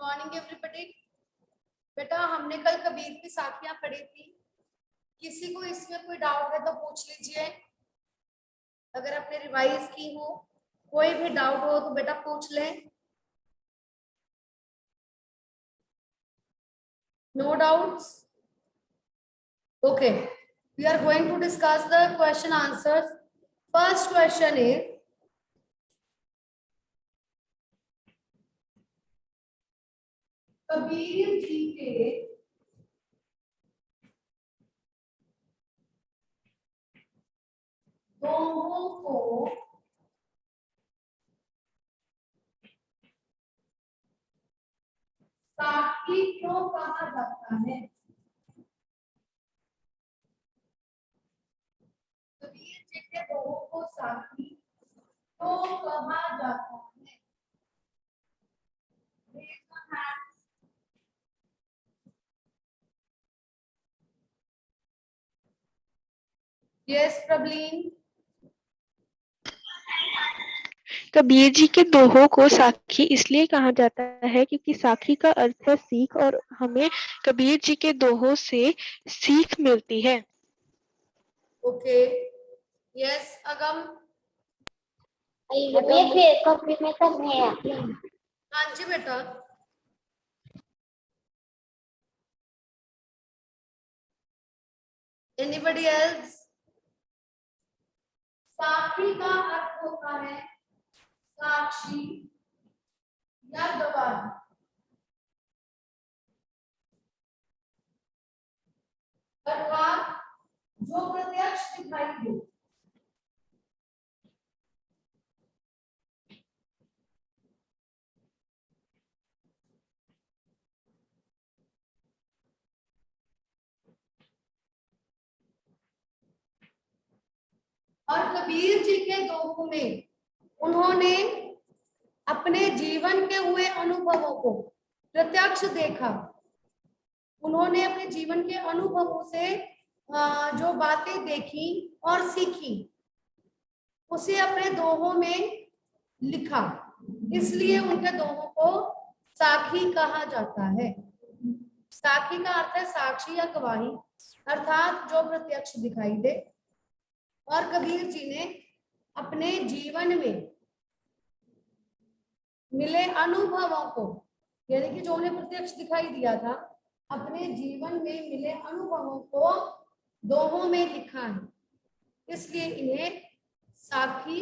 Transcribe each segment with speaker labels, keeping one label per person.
Speaker 1: Morning everybody. बेटा हमने कल कबीर की साखियां पढ़ी थी। किसी को इसमें कोई डाउट है तो पूछ लीजिए। अगर आपने रिवाइज की हो, कोई भी डाउट हो तो बेटा पूछ लें। No doubts? Okay, we are going to discuss the question answers. First question is, Kabir ji के दोहों को साखी क्यों कहा जाता है? कबीर जी के दोहों को साखी क्यों कहा जाता है? Raise your hands. Yes, Prableen.
Speaker 2: Kabir ji के दोहों को साखी इसलिए कहा जाता है क्योंकि साखी का अर्थ है सीख और हमें कबीर जी के दोहों से सीख मिलती है।
Speaker 1: ओके, यस अगम।
Speaker 3: कॉपी में करने हैं।
Speaker 1: हाँ जी बेटा। Anybody else? साखी का अर्थ होता है साक्षी या गवाही, अर्थात जो प्रत्यक्ष दिखाई दे। और कबीर जी के दोहों में उन्होंने अपने जीवन के हुए अनुभवों को प्रत्यक्ष देखा। उन्होंने अपने जीवन के अनुभवों से जो बातें देखी और सीखी उसे अपने दोहों में लिखा, इसलिए उनके दोहों को साखी कहा जाता है। साखी का अर्थ है साक्षी या गवाही, अर्थात जो प्रत्यक्ष दिखाई दे। और कबीर जी ने अपने जीवन में मिले अनुभवों को, यानी कि जो उन्हें प्रत्यक्ष दिखाई दिया था, अपने जीवन में मिले अनुभवों को दोहों में लिखा है, इसलिए इन्हें साखी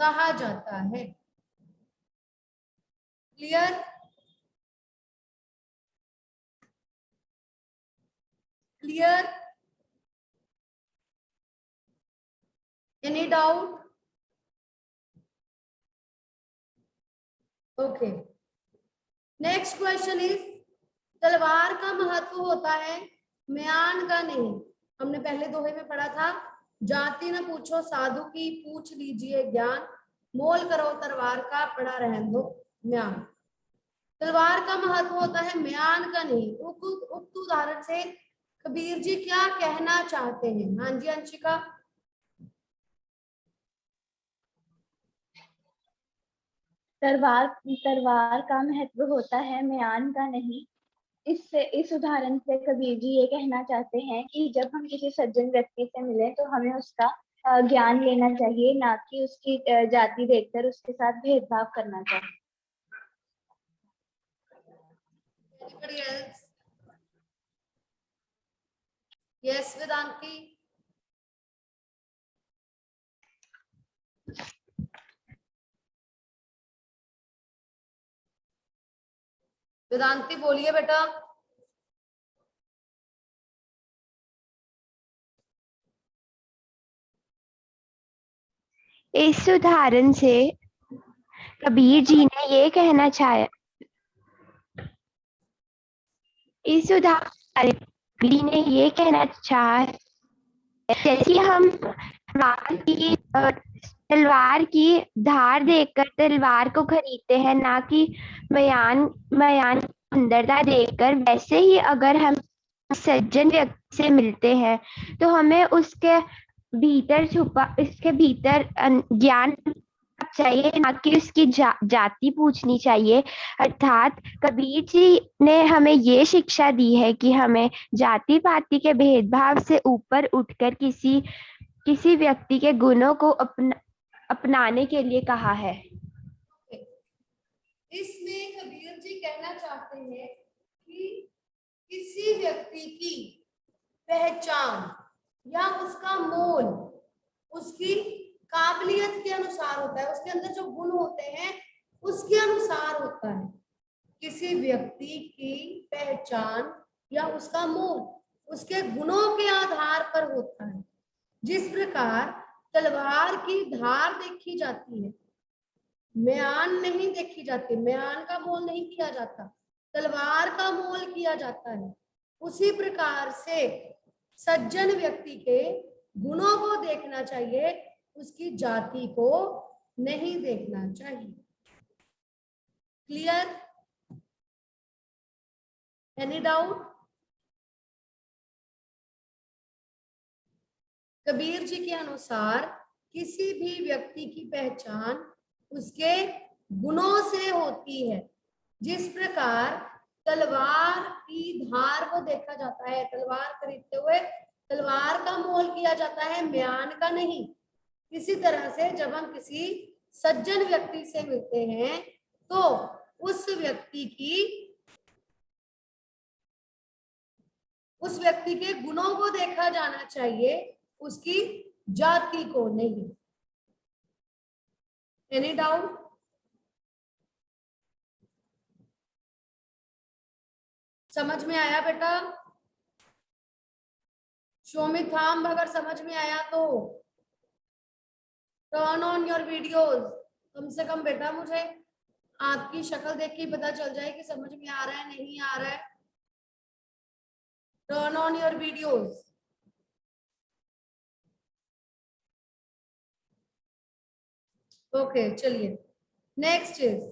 Speaker 1: कहा जाता है। Clear? Clear? Any doubt? Okay, next question is, तलवार का महत्व होता है म्यान का नहीं। हमने पहले दोहे में पढ़ा था, जाति न पूछो साधु की पूछ लीजिए ज्ञान, मोल करो तलवार का पड़ा रहन दो म्यान। तलवार का महत्व होता है म्यान का नहीं। उक्त उदाहरण से कबीर जी क्या कहना चाहते हैं? हाँ जी अंशिका।
Speaker 3: तलवार का महत्व होता है म्यान का नहीं। इस उदाहरण से कबीर जी ये कहना चाहते हैं कि जब हम किसी सज्जन व्यक्ति से मिले तो हमें उसका ज्ञान लेना चाहिए, ना कि उसकी जाति देखकर उसके साथ भेदभाव करना चाहिए।
Speaker 1: Anybody else? Yes, Vedanti. Vedanti बोलिए बेटा।
Speaker 4: इस उदाहरण से कबीर जी ने ये कहना चाहा, इस उदाहरण कबीर जी ने ये कहना चाहा, जैसे हम तलवार की धार देखकर तलवार को खरीदते हैं, ना कि बयान की सुंदरता देखकर, वैसे ही अगर हम सज्जन व्यक्ति से मिलते हैं तो हमें उसके भीतर ज्ञान चाहिए, ना कि उसकी जाति पूछनी चाहिए। अर्थात कबीर जी ने हमें ये शिक्षा दी है कि हमें जाति पाति के भेदभाव से ऊपर उठकर किसी व्यक्ति के गुणों को अपनाने के लिए कहा है।
Speaker 1: इसमें कबीर जी कहना चाहते हैं कि किसी व्यक्ति की पहचान या उसका मोल उसकी काबिलियत के अनुसार होता है, उसके अंदर जो गुण होते हैं उसके अनुसार होता है। किसी व्यक्ति की पहचान या उसका मोल उसके गुणों के आधार पर होता है। जिस प्रकार तलवार की धार देखी जाती है, म्यान नहीं देखी जाती, म्यान का मोल नहीं किया जाता, तलवार का मोल किया जाता है। उसी प्रकार से सज्जन व्यक्ति के गुणों को देखना चाहिए, उसकी जाति को नहीं देखना चाहिए। Clear? Any doubt? Kabir ji के अनुसार किसी भी व्यक्ति की पहचान उसके गुणों से होती है। जिस प्रकार तलवार की धार को देखा जाता है, तलवार खरीदते हुए तलवार का मोल किया जाता है, म्यान का नहीं। इसी तरह से जब हम किसी सज्जन व्यक्ति से मिलते हैं तो उस व्यक्ति के गुणों को देखा जाना चाहिए, उसकी जाति को नहीं। Any doubt? समझ में आया बेटा? शो मी थंब अगर समझ में आया तो टर्न ऑन योर वीडियोस। कम से कम बेटा मुझे आपकी शक्ल देख के पता चल जाए कि समझ में आ रहा है नहीं आ रहा है। Turn on your videos. Okay चलिए नेक्स्ट इज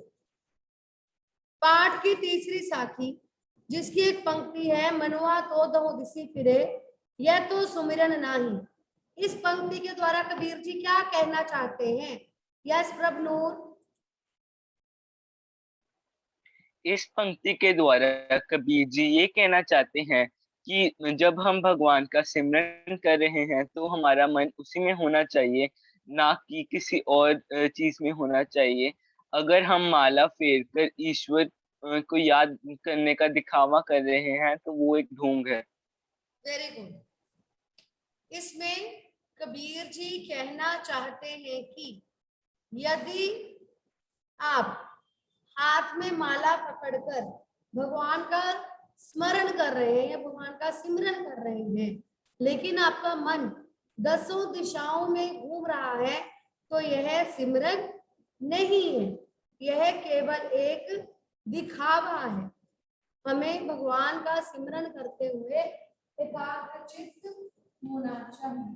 Speaker 1: पाठ की तीसरी साखी, जिसकी एक पंक्ति है, मनुआ तो दहो दिसी फिरे यह तो सुमिरन नाही। इस पंक्ति के द्वारा कबीर जी क्या कहना चाहते हैं? यस प्रभनूर।
Speaker 5: इस पंक्ति के द्वारा कबीर जी ये कहना चाहते हैं कि जब हम भगवान का सिमरन कर रहे हैं तो हमारा मन उसी में होना चाहिए, ना कि किसी और चीज में होना चाहिए। अगर हम माला फेर कर ईश्वर को याद करने का दिखावा कर रहे हैं तो वो एक ढोंग है।
Speaker 1: Very good. इसमें कबीर जी कहना चाहते हैं कि यदि आप हाथ में माला पकड़कर भगवान का स्मरण कर रहे हैं या भगवान का सिमरन कर रहे हैं, लेकिन आपका मन 10 दिशाओं में घूम रहा है, तो यह सिमरन नहीं है, यह केवल एक दिखावा है। हमें भगवान का सिमरन करते हुए एकाग्रचित्त होना चाहिए।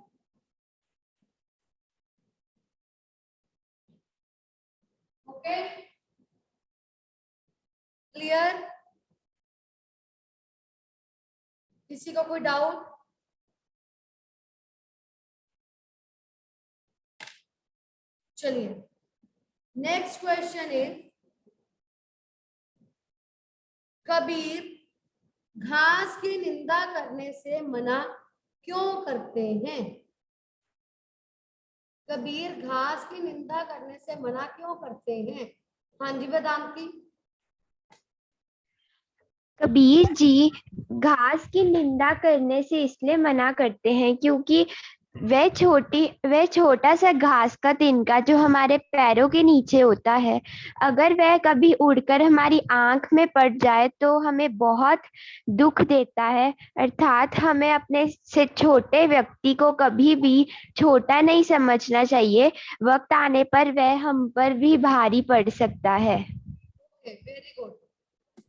Speaker 1: Okay clear? किसी को कोई डाउट? चलिए नेक्स्ट क्वेश्चन इज कबीर घास की निंदा करने से मना क्यों करते हैं? कबीर घास की निंदा करने से मना क्यों करते हैं? हाँ जी वेदांती।
Speaker 4: कबीर जी घास की निंदा करने से इसलिए मना करते हैं क्योंकि वह छोटा सा घास का तिनका जो हमारे पैरों के नीचे होता है, अगर वह कभी उड़कर हमारी आंख में पड़ जाए तो हमें बहुत दुख देता है। अर्थात हमें अपने से छोटे व्यक्ति को कभी भी छोटा नहीं समझना चाहिए, वक्त आने पर वह हम पर भी भारी पड़ सकता है।
Speaker 1: Very good.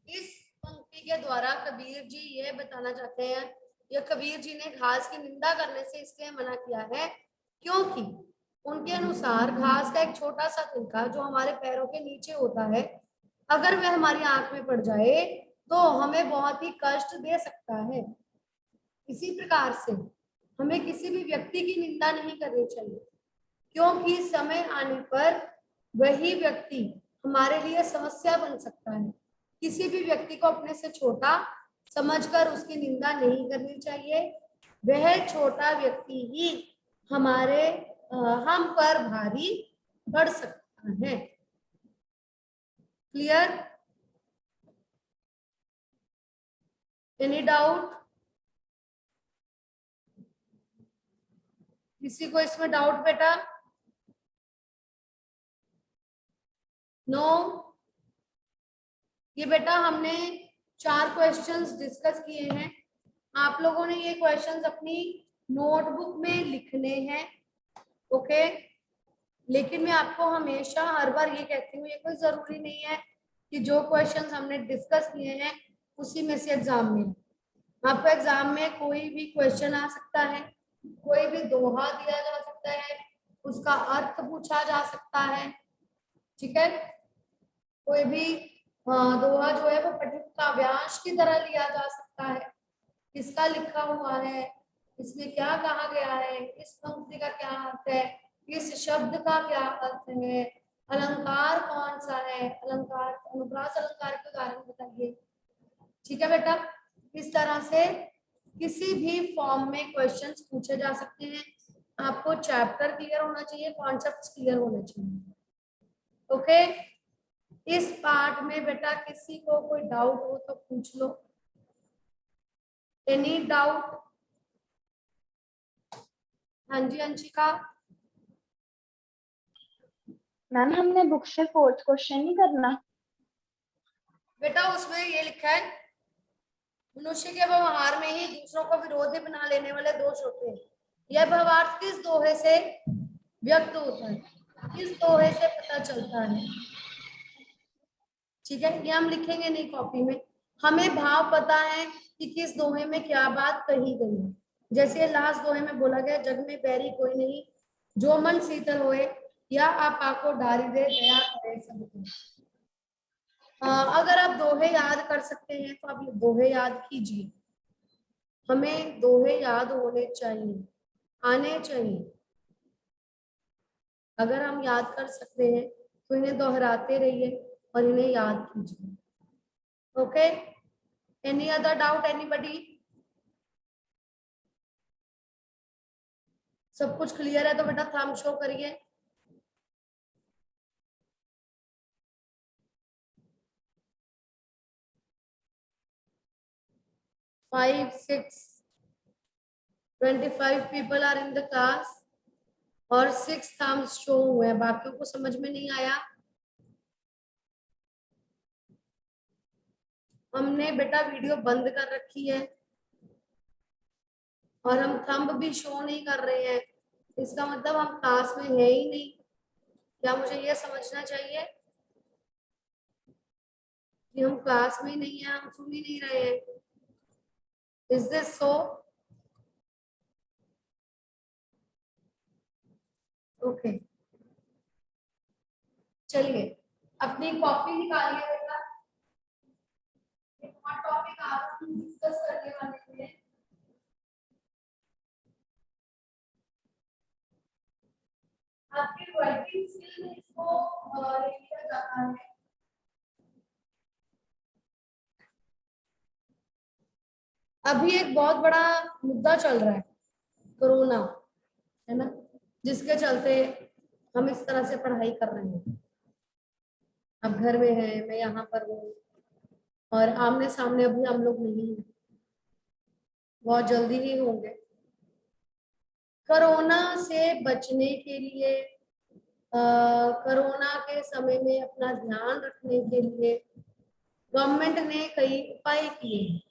Speaker 1: इस पंक्ति के द्वारा कबीर जी ये बताना चाहते हैं, या कबीर जी ने घास की निंदा करने से इसलिए मना किया है क्योंकि उनके अनुसार घास का एक छोटा सा तिनका जो हमारे पैरों के नीचे होता है, अगर वह हमारी आंख में पड़ जाए तो हमें बहुत ही कष्ट दे सकता है। इसी प्रकार से हमें किसी भी व्यक्ति की निंदा नहीं करनी चाहिए, क्योंकि समय आने पर वही व्यक्ति हमारे लिए समस्या बन सकता है। किसी भी व्यक्ति को अपने से छोटा समझकर उसकी निंदा नहीं करनी चाहिए। वह छोटा व्यक्ति ही हमारे हम पर भारी पड़ सकता है। क्लियर? Any doubt? किसी को इसमें डाउट बेटा? नो? ये बेटा हमने 4 क्वेश्चंस डिस्कस किए हैं। आप लोगों ने ये क्वेश्चंस अपनी नोटबुक में लिखने हैं, ओके? लेकिन मैं आपको हमेशा हर बार ये कहती हूँ, ये कोई जरूरी नहीं है कि जो क्वेश्चंस हमने डिस्कस किए हैं उसी में से एग्जाम में। आपको एग्जाम में कोई भी क्वेश्चन आ सकता है, कोई भी दोहा दिया जा सकता है, उसका अर्थ पूछा जा सकता है, ठीक है? कोई भी दोहा जो है वो पठित काव्यांश की तरह लिया जा सकता है। किसका लिखा हुआ है, इसमें क्या कहा गया है, इस पंक्ति का क्या अर्थ है, इस शब्द का क्या अर्थ है, अलंकार कौन सा है, अलंकार अनुप्रास अलंकार के उदाहरण बताइए। ठीक है बेटा? इस तरह से किसी भी फॉर्म में क्वेश्चंस पूछे जा सकते हैं। आपको चैप्टर क्लियर होना चाहिए, कॉन्सेप्ट्स क्लियर होने चाहिए, ओके? इस पार्ट में बेटा किसी को कोई डाउट हो तो पूछ लो। Any doubt? हाँ जी अंशिका।
Speaker 3: मैम हमने बुक से 4th क्वेश्चन नहीं करना?
Speaker 1: बेटा उसमें ये लिखा है, मनुष्य के व्यवहार में ही दूसरों को विरोधी बना लेने वाले दोष होते हैं। यह भावार्थ किस दोहे से व्यक्त होता है, किस दोहे से पता चलता है? ठीक है, ये हम लिखेंगे नहीं कॉपी में। हमें भाव पता है कि किस दोहे में क्या बात कही गई है। जैसे लास्ट दोहे में बोला गया, जग में बैरी कोई नहीं, जो मन शीतल होए, या आपा को डारी दे, दया करे सबको। अगर आप दोहे याद कर सकते हैं तो आप दोहे याद कीजिए। हमें दोहे याद होने चाहिए, आने चाहिए। अगर हम याद कर सकते हैं तो इन्हें दोहराते रहिए और इन्हें याद कीजिए, okay? Any other doubt anybody? सब कुछ क्लियर है तो बेटा थंब शो करिए। Five 6 25 people are in the class और 6 थम्स शो हुए हैं। बाकियों को समझ में नहीं आया? हमने बेटा वीडियो बंद कर रखी है और हम थंब भी शो नहीं कर रहे हैं, इसका मतलब हम क्लास में है ही नहीं। क्या मुझे ये समझना चाहिए कि हम क्लास में ही नहीं है, हम सुन ही नहीं रहे हैं? Is this so? ओके, चलिए अपनी कॉपी निकालिए बेटा। टॉपिक आज हम डिस्कस करने वाले थे, आपकी राइटिंग स्किल में इसको लिखा जाता है। अभी एक बहुत बड़ा मुद्दा चल रहा है, कोरोना, है ना, जिसके चलते हम इस तरह से पढ़ाई कर रहे हैं। अब घर में है, मैं यहाँ पर हूँ और आमने सामने अभी हम लोग नहीं हैं, बहुत जल्दी ही होंगे। कोरोना से बचने के लिए, कोरोना के समय में अपना ध्यान रखने के लिए गवर्नमेंट ने कई उपाय किए हैं।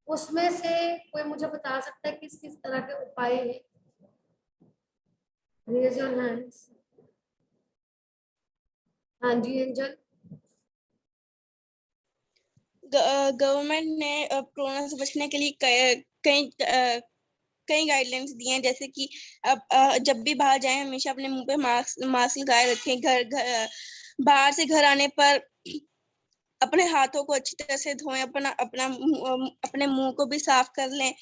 Speaker 1: उसमें से कोई मुझे बता सकता है किस किस तरह के उपाय हैं? Raise your hands. हाँ जी एंजल।
Speaker 6: गवर्नमेंट ने कोरोना से बचने के लिए कई गाइडलाइंस दी हैं, जैसे कि अब जब भी बाहर जाएं हमेशा अपने मुंह पे मास्क लगाए रखें। बाहर से घर आने पर अपने हाथों को अच्छी तरह से धोएं, अपने मुंह को भी साफ कर लें।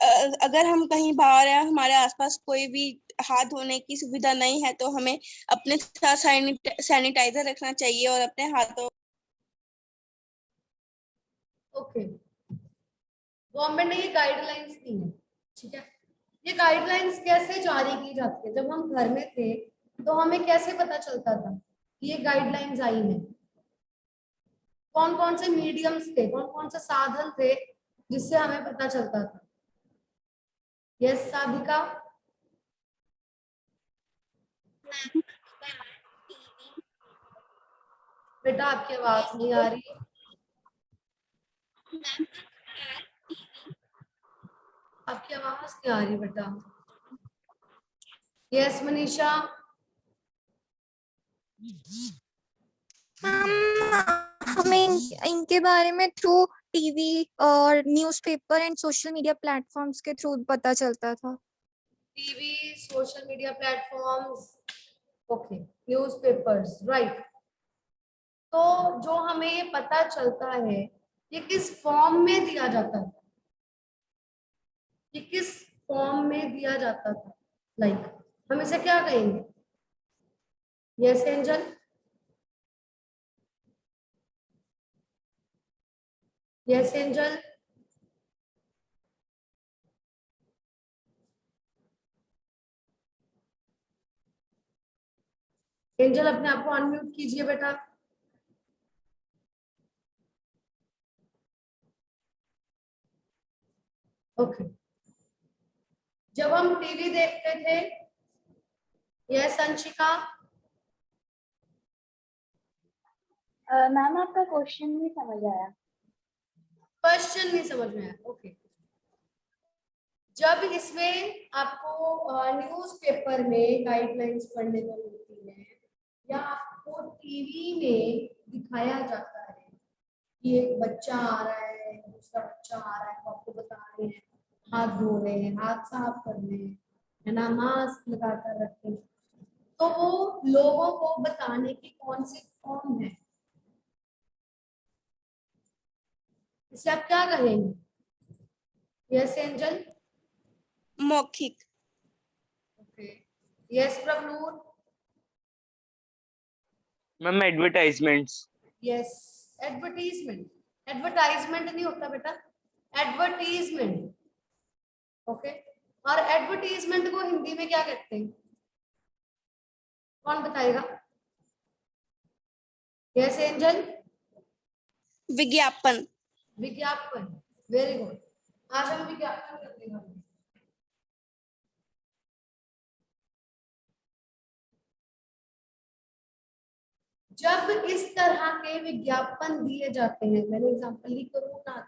Speaker 6: अगर हम कहीं बाहर हैं, हमारे आसपास कोई भी हाथ धोने की सुविधा नहीं है, तो हमें अपने साथ सैनिटाइजर रखना चाहिए और अपने हाथों।
Speaker 1: ओके, गवर्नमेंट ने ये गाइडलाइंस दी है, ठीक है। ये गाइडलाइंस कैसे जारी की जाती है? जब हम घर में थे तो हमें कैसे पता चलता था कि ये गाइडलाइंस आई है? कौन कौन से मीडियम्स थे, कौन कौन से साधन थे जिससे हमें पता चलता था? यस साधिका। बेटा आपकी आवाज नहीं आ रही। आपकी आवाज नहीं आ रही बेटा। यस मनीषा।
Speaker 7: हमें इनके बारे में थ्रू टीवी और newspaper and social media platforms के थ्रू पता चलता था।
Speaker 1: TV, social media platforms, okay, newspapers, right. तो जो हमें ये पता चलता है ये किस फॉर्म में दिया जाता है? ये किस फॉर्म में दिया जाता था? लाइक हम इसे क्या कहेंगे? Yes angel. Yes angel. Angel अपने आप को अनम्यूट कीजिए बेटा। ओके, जब हम टीवी देखते थे, यस अंशिका।
Speaker 3: मैम आपका क्वेश्चन नहीं समझ आया।
Speaker 1: क्वेश्चन नहीं समझ में आया, ओके। जब इसमें आपको न्यूज़पेपर में गाइडलाइंस पढ़ने को मिलती है या आपको टीवी में दिखाया जाता है कि एक बच्चा आ रहा है, दूसरा बच्चा आ रहा है, तो आपको बता रहे हैं हाथ धो रहे हैं, हाथ साफ कर रहे हैं, है ना, मास्क लगा कर रखें, तो वो लोगों को बताने की कौन सी फॉर्म है? इसे आप क्या कहेंगे? Yes Angel.
Speaker 6: मौखिक।
Speaker 1: Okay, yes Prabhnoor.
Speaker 5: Ma'am advertisements.
Speaker 1: Yes, advertisement. Advertisement नहीं होता बेटा, एडवर्टीजमेंट। ओके, और एडवर्टीजमेंट को हिंदी में क्या कहते हैं? कौन बताएगा? Yes angel.
Speaker 6: विज्ञापन।
Speaker 1: विज्ञापन, वेरी गुड। आज हम विज्ञापन करते हैं। जब इस तरह के विज्ञापन दिए जाते हैं, मैंने एग्जांपल ली कोरोना,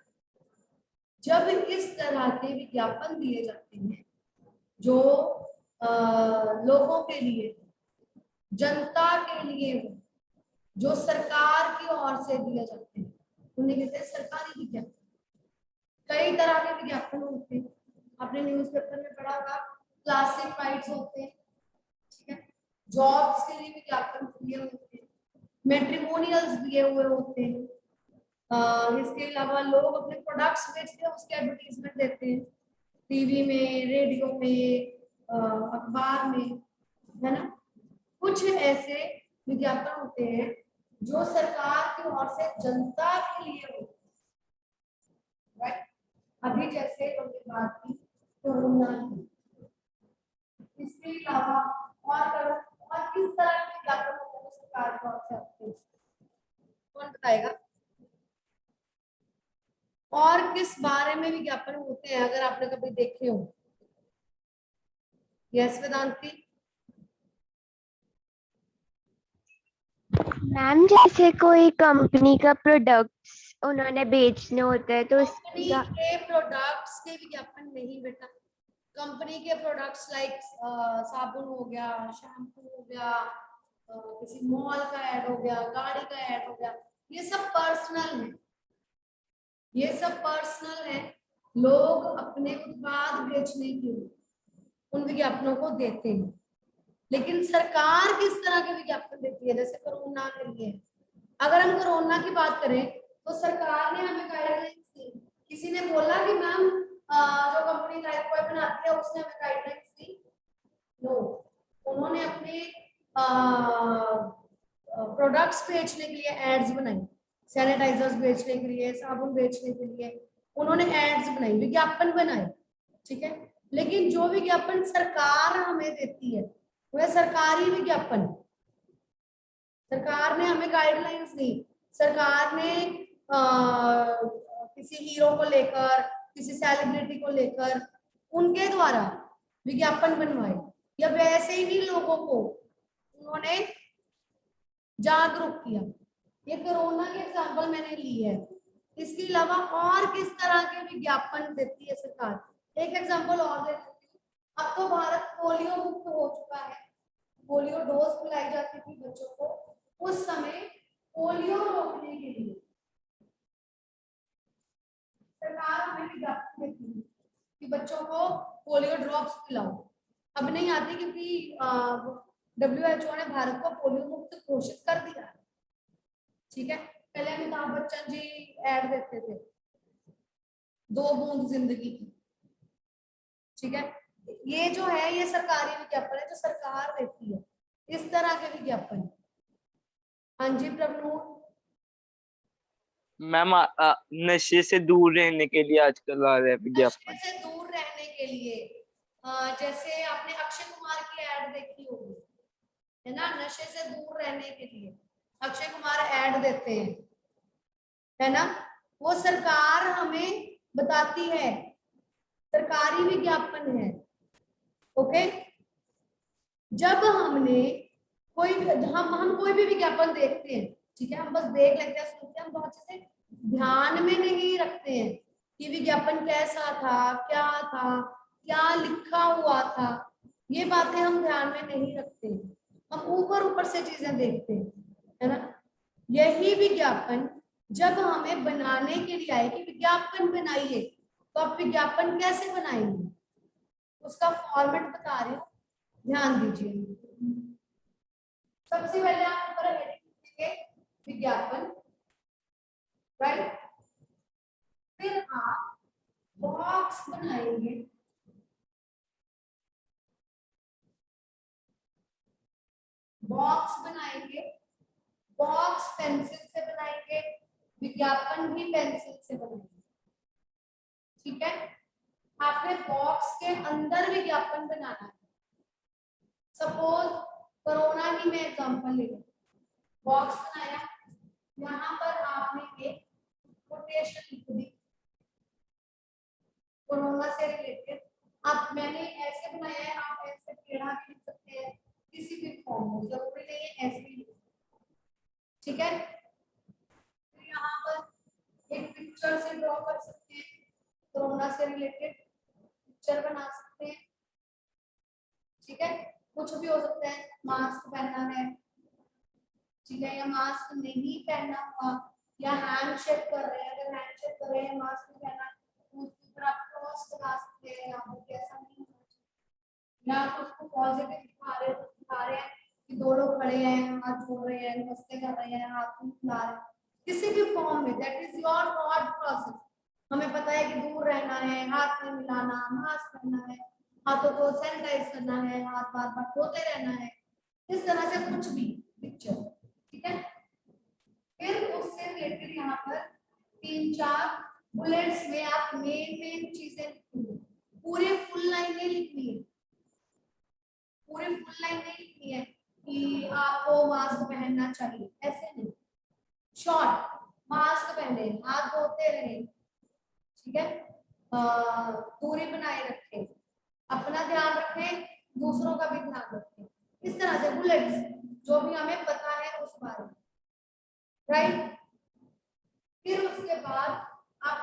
Speaker 1: जब इस तरह के विज्ञापन दिए जाते हैं जो लोगों के लिए, जनता के लिए, जो सरकार की ओर से दिए जाते हैं, उन्हें कहते हैं सरकारी विज्ञापन। कई तरह के विज्ञापन होते हैं, आपने न्यूज़पेपर में पढ़ा होगा, क्लासिफाइड्स होते हैं, ठीक है, जॉब्स के लिए विज्ञापन दिए होते हैं, मैट्रिमोनियल्स दिए हुए होते हैं, इसके अलावा लोग अपने प्रोडक्ट्स बेचते हैं, उसके एडवर्टीजमेंट देते हैं टीवी में, रेडियो में, अखबार में, है ना। कुछ ऐसे विज्ञापन होते हैं जो सरकार की ओर से जनता के लिए होते हैं, राइट। अभी जैसे हमने बात की कोरोना की, इसके अलावा और किस तरह के विज्ञापन होते हैं सरकार की ओर से आते हैं? कौन बताएगा? और किस बारे में विज्ञापन होते हैं अगर आपने कभी देखे हो? यस वेदांती।
Speaker 4: मैम जैसे कोई कंपनी का प्रोडक्ट्स उन्होंने बेचने होते हैं तो
Speaker 1: कंपनी के प्रोडक्ट्स के विज्ञापन नहीं बेटा। कंपनी के प्रोडक्ट्स लाइक साबुन हो गया, शैम्पू हो गया, किसी मॉल का ऐड हो गया, गाड़ी का ऐड हो गया, ये सब पर्सनल है, ये सब पर्सनल है। लोग अपने उत्पाद बेचने के लिए उन विज्ञापनों को देते हैं, लेकिन सरकार किस तरह के विज्ञापन देती है? जैसे कोरोना के लिए, अगर हम कोरोना की बात करें तो सरकार ने हमें गाइडलाइंस दी। किसी ने बोला कि मैम जो कंपनी लाइफबॉय बनाती है उसने हमें गाइडलाइंस दी? नो, उन्होंने अपने प्रोडक्ट्स बेचने के लिए एड्स बनाई, सैनिटाइजर्स बेचने के लिए, साबुन बेचने के लिए उन्होंने एड्स बनाई, विज्ञापन बनाए, ठीक है। लेकिन जो विज्ञापन सरकार हमें देती है वह सरकारी विज्ञापन, सरकार ने हमें गाइडलाइंस दी, सरकार ने किसी हीरो को लेकर, किसी सेलिब्रिटी को लेकर उनके द्वारा विज्ञापन बनवाए, या वैसे ही लोगों को उन्होंने जागरूक किया। ये कोरोना के एग्जाम्पल मैंने ली है, इसके अलावा और किस तरह के विज्ञापन देती है सरकार? एक एग्जाम्पल और दे देती हूँ। अब तो भारत पोलियो मुक्त हो चुका है, पोलियो डोज पिलाई जाती थी बच्चों को, उस समय पोलियो रोकने के लिए सरकार हमें विज्ञापन देती है कि बच्चों को पोलियो ड्रॉप्स पिलाओ। अब नहीं आती क्योंकि WHO ने भारत को पोलियो मुक्त घोषित कर दिया, ठीक है। पहले अमिताभ बच्चन जी ऐड देते थे 2 बूंद जिंदगी की, ठीक है। ये जो है ये सरकारी विज्ञापन है जो सरकार देती है, इस तरह के विज्ञापन। हाँ जी प्रभु।
Speaker 5: मैम नशे से दूर रहने के लिए आजकल आ रहे हैं विज्ञापन।
Speaker 1: नशे से दूर रहने के लिए जैसे आपने अक्षय कुमार की ऐड देखी होगी, है ना, नशे से दूर रहने के लिए अक्षय कुमार ऐड देते हैं, है ना। वो सरकार हमें बताती है, सरकारी विज्ञापन है, ओके। जब हमने कोई हम कोई भी विज्ञापन देखते हैं, ठीक है, हम बस देख लेते हैं, सुनते हैं, हम बहुत अच्छे से ध्यान में नहीं रखते हैं कि विज्ञापन कैसा था, क्या लिखा हुआ था, ये बातें हम ध्यान में नहीं रखते हैं, हम ऊपर से चीजें देखते हैं, है ना। यही विज्ञापन जब हमें बनाने के लिए आए कि विज्ञापन बनाइए, तो आप विज्ञापन कैसे बनाएंगे, उसका फॉर्मेट बता रही हूँ, ध्यान दीजिए। सबसे पहले आप ऊपर हेडिंग लिखेंगे विज्ञापन, राइट। फिर आप बॉक्स बनाएंगे, बॉक्स पेंसिल से बनाएंगे, विज्ञापन भी पेंसिल से बनाएंगे, ठीक है। आपने बॉक्स के अंदर विज्ञापन बनाना है। सपोज कोरोना ही में एग्जांपल ले लें, बॉक्स बनाया, यहाँ पर आपने एक कोटेशन लिख दी कोरोना से रिलेटेड। अब मैंने ऐसे बनाया है, आप ऐसे टेढ़ा भी लिख सकते हैं, किसी भी फॉर्म में, जरूरी नहीं है ऐसे ही, ठीक है। तो यहाँ पर एक पिक्चर से ड्रॉ कर सकते हैं, कोरोना से रिलेटेड पिक्चर बना सकते हैं, ठीक है। कुछ भी हो सकता है, मास्क पहनना है, ठीक है, या मास्क नहीं पहनना हुआ, या हैंडशेक कर रहे हैं, अगर हैंडशेक कर रहे हैं मास्क नहीं पहना, उसके ऊपर आप क्रॉस लगा सकते हैं, आपको ऐसा नहीं होना चाहिए। या आप उसको पॉजिटिव दिखा रहे हैं कि 2 लोग खड़े हैं, हाथ जोड़ रहे हैं, नमस्ते कर रहे हैं, हाथ मिला रहे हैं, किसी भी फॉर्म में, that is your thought process. हमें पता है कि दूर रहना है, हाथ नहीं मिलाना, मास्क पहनना है, हाथों को सैनिटाइज करना है, हाथ बार बार धोते रहना है, इस तरह से कुछ भी पिक्चर, ठीक है। फिर उससे रिलेटेड यहाँ पर 3-4 बुलेट्स में आप मेन चीजें लिखनी है, पूरे फुल लाइन नहीं लिखनी है, पूरे फुल लाइन नहीं लिखनी है कि आपको मास्क पहनना चाहिए, ऐसे नहीं। शॉर्ट, मास्क पहने, हाथ धोते रहे, ठीक है, दूरी बनाए रखें, अपना ध्यान रखें, दूसरों का भी ध्यान रखें, इस तरह से बुलेट्स जो भी हमें पता है उस बारे में, राइट। फिर उसके बाद आप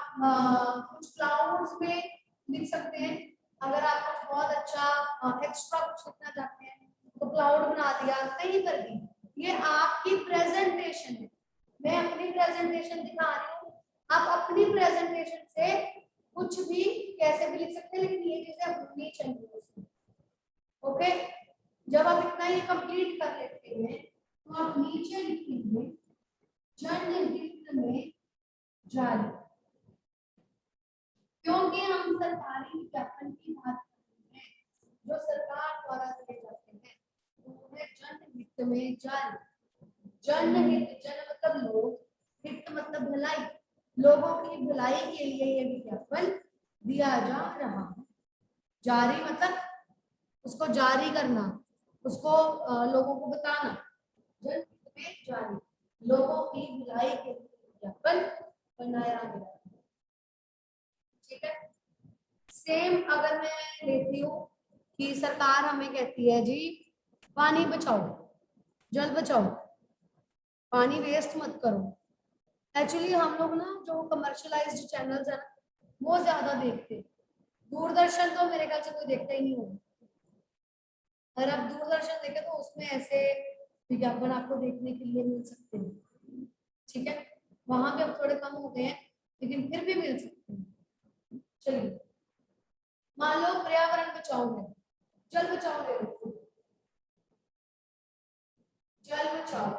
Speaker 1: कुछ क्लाउड्स में लिख सकते हैं, अगर आप कुछ बहुत अच्छा एक्स्ट्रा कुछ लिखना चाहते हैं तो क्लाउड बना दिया, कहीं पर भी। ये आपकी प्रेजेंटेशन है, मैं अपनी प्रेजेंटेशन दिखा रही हूँ, आप अपनी प्रेजेंटेशन से कुछ भी कैसे भी लिख सकते हैं, लेकिन ये चीजें होनी चाहिए उसमें, ओके। जब आप इतना ही कंप्लीट कर लेते हैं तो आप नीचे लिखेंगे जनहित में जारी, क्योंकि हम सरकारी विज्ञापन की बात करते हैं जो सरकार द्वारा किए जाते हैं, उन्हें जनहित में जारी, जनहित, जन मतलब लोग, हित मतलब भलाई, लोगों की भलाई के लिए ये विज्ञापन दिया जा रहा है। जारी मतलब उसको जारी करना, उसको लोगों को बताना, जनहित में जारी, लोगों की भलाई के लिए विज्ञापन बनाया गया है। ठीक है, सेम अगर मैं लेती हूँ कि सरकार हमें कहती है जी पानी बचाओ, जल बचाओ, पानी वेस्ट मत करो। एक्चुअली हम लोग ना जो कमर्शियलाइज्ड चैनल्स है ना वो ज्यादा देखते, दूरदर्शन तो मेरे ख्याल से कोई देखता ही नहीं होगा। अगर आप दूरदर्शन देखें तो उसमें ऐसे विज्ञापन आपको देखने के लिए मिल सकते हैं। ठीक है, वहां पे अब थोड़े कम हो गए हैं लेकिन फिर भी मिल सकते हैं। चलिए, मान लो पर्यावरण बचाओ है, जल बचाओ ले लो, जल बचाओ,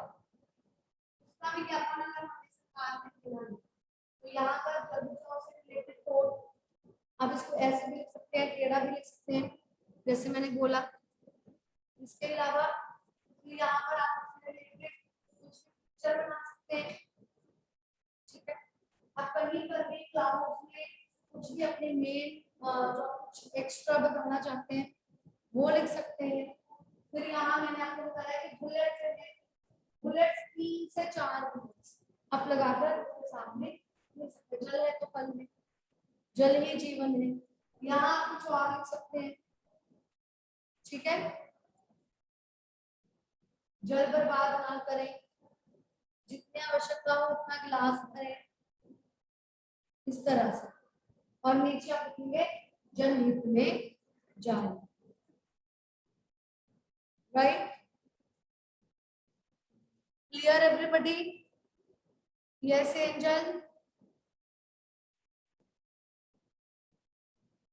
Speaker 1: उसका विज्ञापन अगर हमें सरकार ने दिया है तो यहाँ पर जल बचाओ से रिलेटेड कोड आप इसको ऐसे भी लिख सकते हैं, टेढ़ा भी लिख सकते हैं जैसे मैंने बोला। इसके अलावा यहाँ पर आप रिलेटेड कुछ पिक्चर बना सकते हैं। ठीक है, आप कहीं पर भी क्लाउड्स में कुछ भी अपने मेन जो कुछ एक्स्ट्रा बताना चाहते हैं वो लिख सकते हैं। फिर यहाँ मैंने आपको बताया कि बुलेट्स है, बुलेट्स 3 से 4 बुलेट्स आप लगाकर सामने लिख सकते हैं। जल है तो कल है, जल ही जीवन है, यहाँ कुछ और लिख सकते हैं। ठीक है, जल बर्बाद ना करें, जितनी आवश्यकता हो उतना गिलास भरें, इस तरह से। और नीचे आप लिखेंगे जनहित में जारी। Right, clear everybody? Yes angel?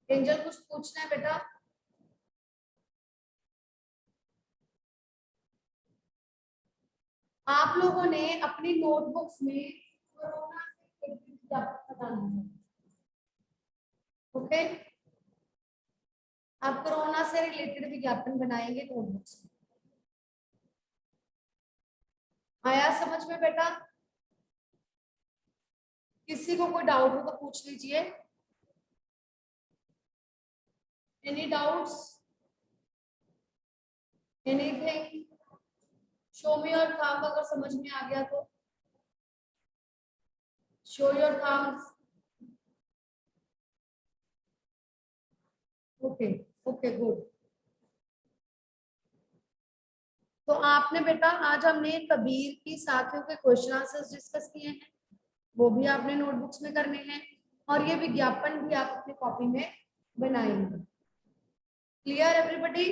Speaker 1: Angel कुछ पूछना है बेटा? आप लोगों ने अपनी नोटबुक्स में कोरोना से विज्ञापन बनाना है। ओके, आप कोरोना से रिलेटेड विज्ञापन बनाएंगे नोटबुक्स में। आया समझ में बेटा? किसी को कोई डाउट हो तो पूछ लीजिए। Any doubts? Anything? Show me your thumb अगर समझ में आ गया तो। Show your thumbs. Okay okay good. तो आपने बेटा आज हमने कबीर की साखियों के क्वेश्चन आंसर्स डिस्कस किए हैं, वो भी आपने नोटबुक्स में करने हैं और ये विज्ञापन भी आप अपनी कॉपी में बनाएंगे। Clear everybody?